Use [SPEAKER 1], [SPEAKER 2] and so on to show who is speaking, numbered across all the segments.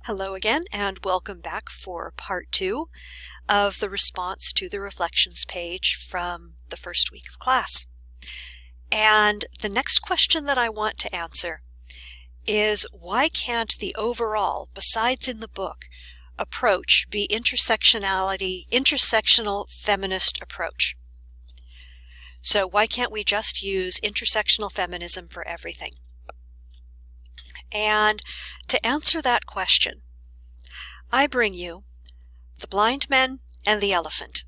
[SPEAKER 1] Hello again, and welcome back for part 2 of the response to the reflections page from the first week of class. And the next question that I want to answer is, why can't the overall, besides in the book, approach be intersectional feminist approach? So why can't we just use intersectional feminism for everything? And to answer that question, I bring you The Blind Men and the Elephant.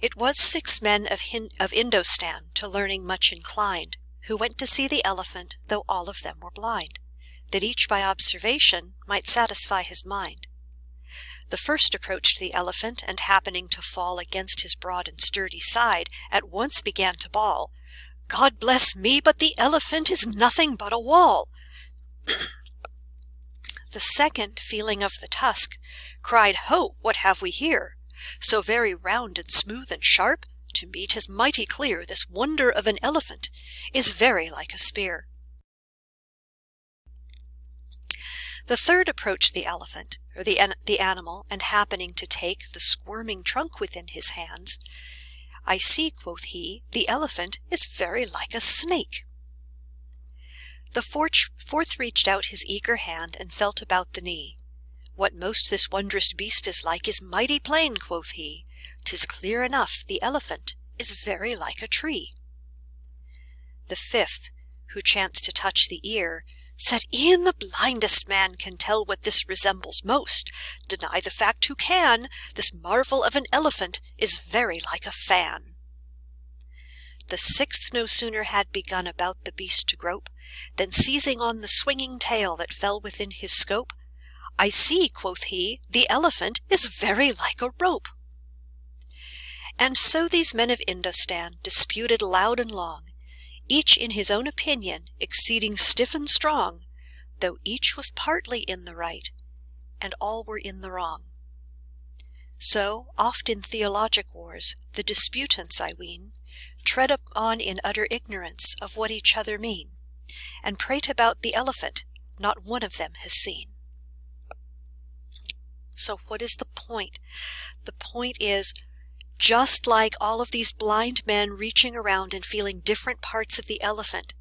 [SPEAKER 1] It was 6 men of Indostan, to learning much inclined, who went to see the elephant, though all of them were blind, that each by observation might satisfy his mind. The first approached the elephant, and happening to fall against his broad and sturdy side, at once began to bawl, "God bless me, but the elephant is nothing but a wall." The second, feeling of the tusk, cried, "Ho, what have we here? So very round and smooth and sharp, to me 'tis mighty clear this wonder of an elephant is very like a spear." The third approached the elephant, or the animal, and happening to take the squirming trunk within his hands, "I see," quoth he, "the elephant is very like a snake." The fourth reached out his eager hand and felt about the knee. "What most this wondrous beast is like is mighty plain," quoth he. "'Tis clear enough the elephant is very like a tree." The fifth, who chanced to touch the ear, said, "E'en the blindest man can tell what this resembles most. Deny the fact who can, this marvel of an elephant is very like a fan." The sixth no sooner had begun about the beast to grope, than seizing on the swinging tail that fell within his scope, "I see," quoth he, "the elephant is very like a rope." And so these men of Indostan disputed loud and long, each in his own opinion exceeding stiff and strong, though each was partly in the right, and all were in the wrong. So oft in theologic wars the disputants, I ween, tread on in utter ignorance of what each other mean, and prate about the elephant not one of them has seen. So what is the point? The point is, just like all of these blind men reaching around and feeling different parts of the elephant,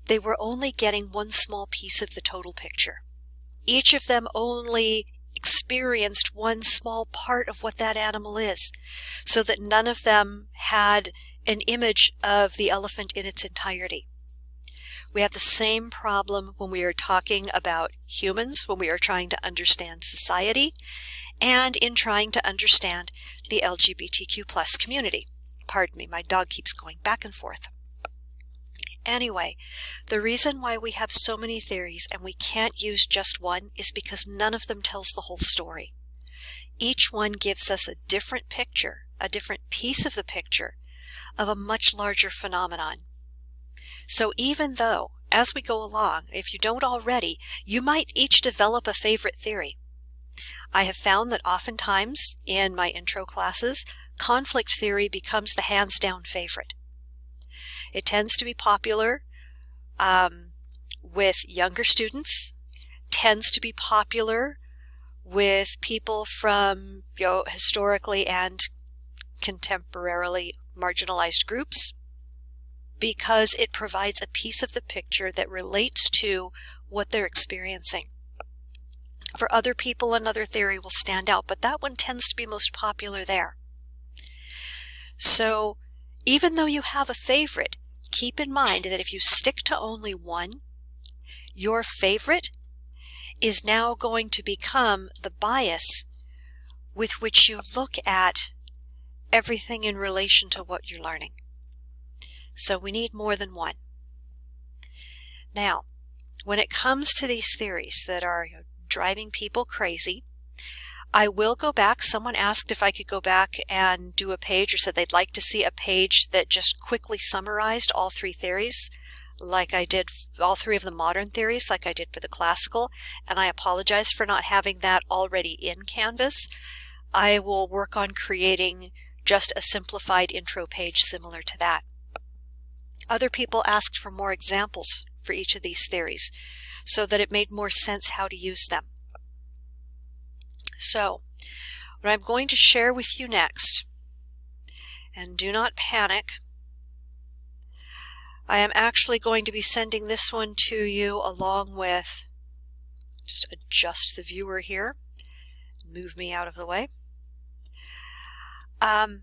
[SPEAKER 1] they were only getting one small piece of the total picture. Each of them only experienced one small part of what that animal is, so that none of them had an image of the elephant in its entirety. We have the same problem when we are talking about humans, when we are trying to understand society, and in trying to understand the LGBTQ+ community. Pardon me, my dog keeps going back and forth. Anyway, the reason why we have so many theories and we can't use just one is because none of them tells the whole story. Each one gives us a different picture, a different piece of the picture of a much larger phenomenon. So even though, as we go along, if you don't already, you might each develop a favorite theory. I have found that oftentimes in my intro classes, conflict theory becomes the hands-down favorite. It tends to be popular with younger students, tends to be popular with people from historically and contemporarily marginalized groups, because it provides a piece of the picture that relates to what they're experiencing. For other people, another theory will stand out, but that one tends to be most popular there. So even though you have a favorite, keep in mind that if you stick to only one, your favorite is now going to become the bias with which you look at everything in relation to what you're learning. So we need more than one. Now, when it comes to these theories that are driving people crazy, I will go back. Someone asked if I could go back and do a page, or said they'd like to see a page that just quickly summarized all 3 theories, like I did, all 3 of the modern theories, like I did for the classical, and I apologize for not having that already in Canvas. I will work on creating just a simplified intro page similar to that. Other people asked for more examples for each of these theories so that it made more sense how to use them. So, what I'm going to share with you next, and do not panic, I am actually going to be sending this one to you along with, just adjust the viewer here, move me out of the way. I'm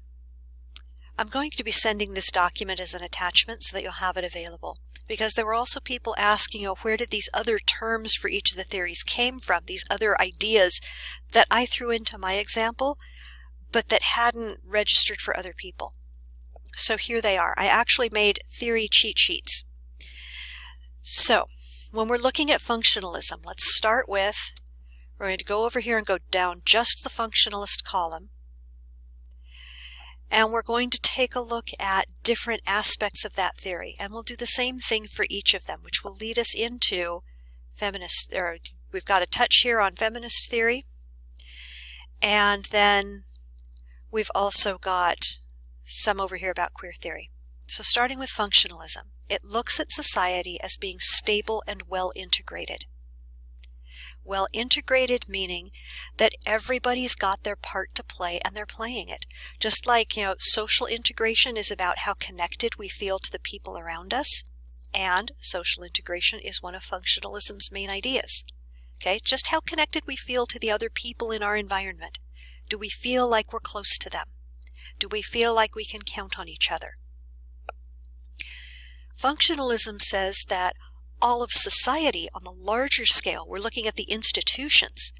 [SPEAKER 1] going to be sending this document as an attachment so that you'll have it available, because there were also people asking, where did these other terms for each of the theories came from, these other ideas that I threw into my example, but that hadn't registered for other people. So here they are. I actually made theory cheat sheets. So when we're looking at functionalism, let's start with, we're going to go over here and go down just the functionalist column. And we're going to take a look at different aspects of that theory. And we'll do the same thing for each of them, which will lead us into feminist, or we've got a touch here on feminist theory. And then we've also got some over here about queer theory. So starting with functionalism, it looks at society as being stable and well integrated. Well integrated meaning that everybody's got their part to play and they're playing it. Just like, social integration is about how connected we feel to the people around us, and social integration is one of functionalism's main ideas. Okay, just how connected we feel to the other people in our environment. Do we feel like we're close to them? Do we feel like we can count on each other? Functionalism says that all of society on the larger scale, we're looking at the institutions.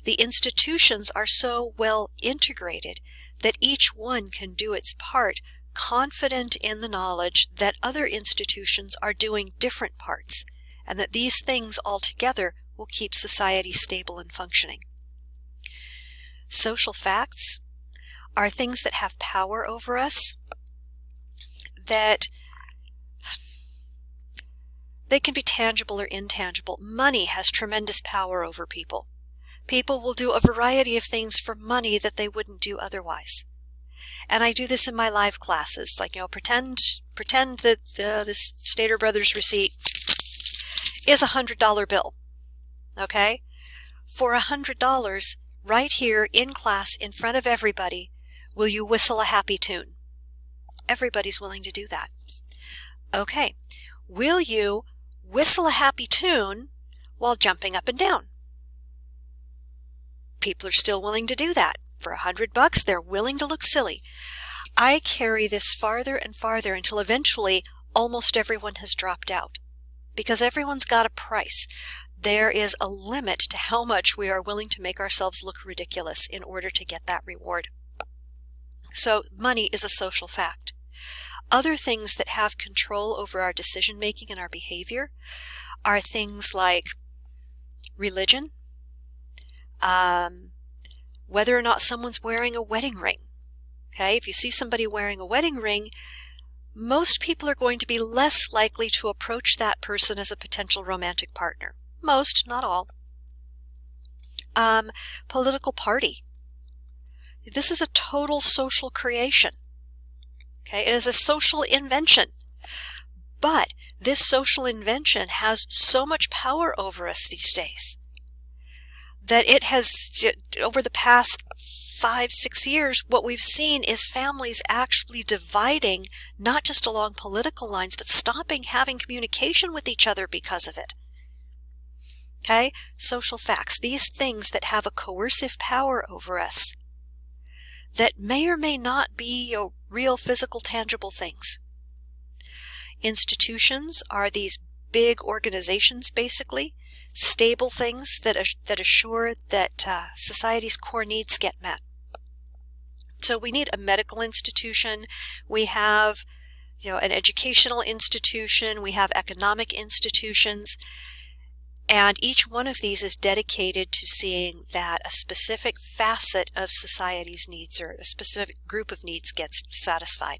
[SPEAKER 1] The institutions are so well integrated that each one can do its part, confident in the knowledge that other institutions are doing different parts, and that these things all together will keep society stable and functioning. Social facts are things that have power over us, that they can be tangible or intangible. Money has tremendous power over people. People will do a variety of things for money that they wouldn't do otherwise. And I do this in my live classes, like, pretend that this Stater Brothers receipt is $100 bill. Okay? For $100, right here in class in front of everybody, will you whistle a happy tune? Everybody's willing to do that. Okay. Will you whistle a happy tune while jumping up and down? People are still willing to do that. For $100, they're willing to look silly. I carry this farther and farther until eventually almost everyone has dropped out, because everyone's got a price. There is a limit to how much we are willing to make ourselves look ridiculous in order to get that reward. So money is a social fact. Other things that have control over our decision-making and our behavior are things like religion, whether or not someone's wearing a wedding ring. Okay, if you see somebody wearing a wedding ring, most people are going to be less likely to approach that person as a potential romantic partner. Most, not all. Political party. This is a total social creation. Okay, it is a social invention. But this social invention has so much power over us these days that it has, over the past 5-6 years, what we've seen is families actually dividing, not just along political lines, but stopping having communication with each other because of it. Okay? Social facts, these things that have a coercive power over us that may or may not be real physical, tangible things. Institutions are these big organizations, basically, stable things that assure that society's core needs get met. So we need a medical institution, we have an educational institution, we have economic institutions, and each one of these is dedicated to seeing that a specific facet of society's needs or a specific group of needs gets satisfied.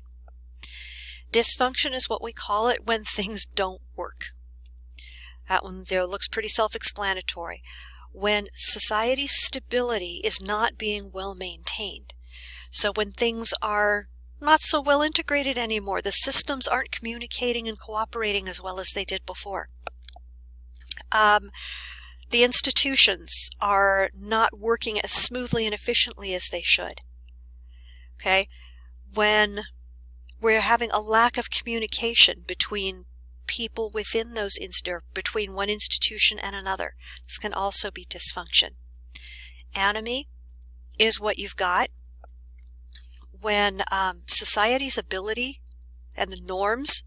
[SPEAKER 1] Dysfunction is what we call it when things don't work. That one looks pretty self-explanatory. When society's stability is not being well maintained. So when things are not so well integrated anymore, the systems aren't communicating and cooperating as well as they did before. The institutions are not working as smoothly and efficiently as they should. Okay? When we're having a lack of communication between people within those between one institution and another, this can also be dysfunction. Enemy is what you've got when society's ability and the norms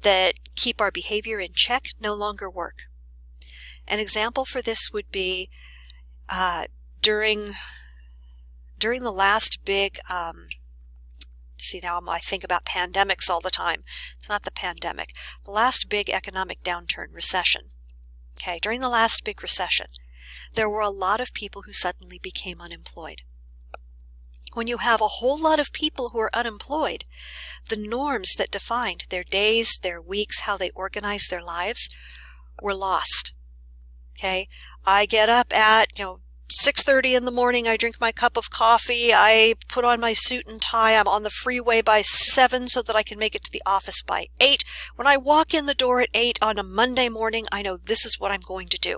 [SPEAKER 1] that keep our behavior in check no longer work. An example for this would be during the last big, see now I think about pandemics all the time. It's not the pandemic. The last big economic downturn, recession. Okay, during the last big recession, there were a lot of people who suddenly became unemployed. When you have a whole lot of people who are unemployed, the norms that defined their days, their weeks, how they organized their lives were lost. Okay, I get up at 6:30 in the morning. I drink my cup of coffee. I put on my suit and tie. I'm on the freeway by 7 so that I can make it to the office by 8. When I walk in the door at 8 on a Monday morning, I know this is what I'm going to do.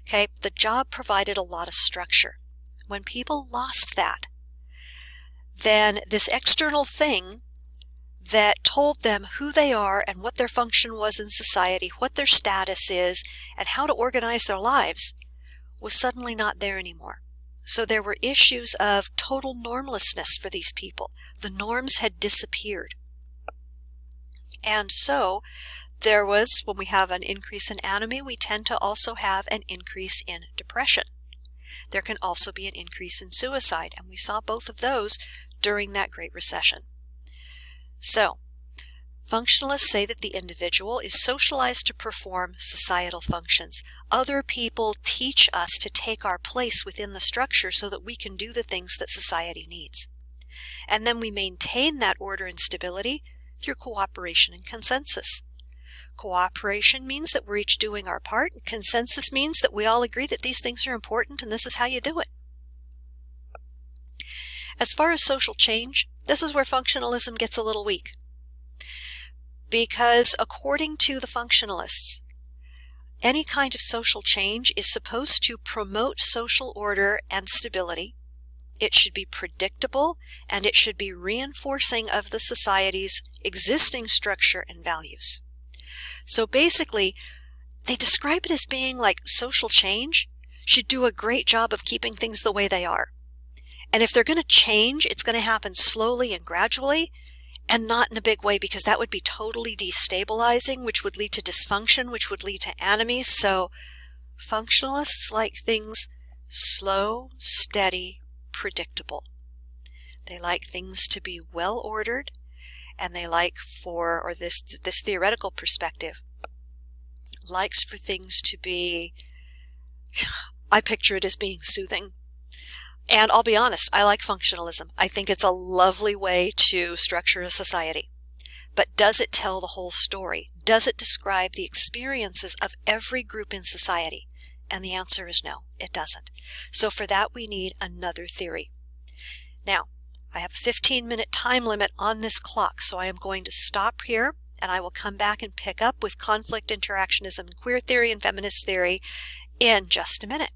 [SPEAKER 1] Okay, the job provided a lot of structure. When people lost that, then this external thing that told them who they are and what their function was in society, what their status is, and how to organize their lives was suddenly not there anymore. So there were issues of total normlessness for these people. The norms had disappeared. And so there was, when we have an increase in enemy, we tend to also have an increase in depression. There can also be an increase in suicide, and we saw both of those during that Great Recession. So, functionalists say that the individual is socialized to perform societal functions. Other people teach us to take our place within the structure so that we can do the things that society needs. And then we maintain that order and stability through cooperation and consensus. Cooperation means that we're each doing our part. Consensus means that we all agree that these things are important and this is how you do it. As far as social change, this is where functionalism gets a little weak. Because according to the functionalists, any kind of social change is supposed to promote social order and stability. It should be predictable, and it should be reinforcing of the society's existing structure and values. So basically, they describe it as being like social change should do a great job of keeping things the way they are. And if they're going to change, it's going to happen slowly and gradually, and not in a big way, because that would be totally destabilizing, which would lead to dysfunction, which would lead to enemies. So functionalists like things slow, steady, predictable. They like things to be well ordered, and they like this theoretical perspective likes for things to be, I picture it as being soothing. And I'll be honest, I like functionalism. I think it's a lovely way to structure a society. But does it tell the whole story? Does it describe the experiences of every group in society? And the answer is no, it doesn't. So for that, we need another theory. Now, I have a 15-minute time limit on this clock, so I am going to stop here, and I will come back and pick up with conflict interactionism, queer theory, and feminist theory in just a minute.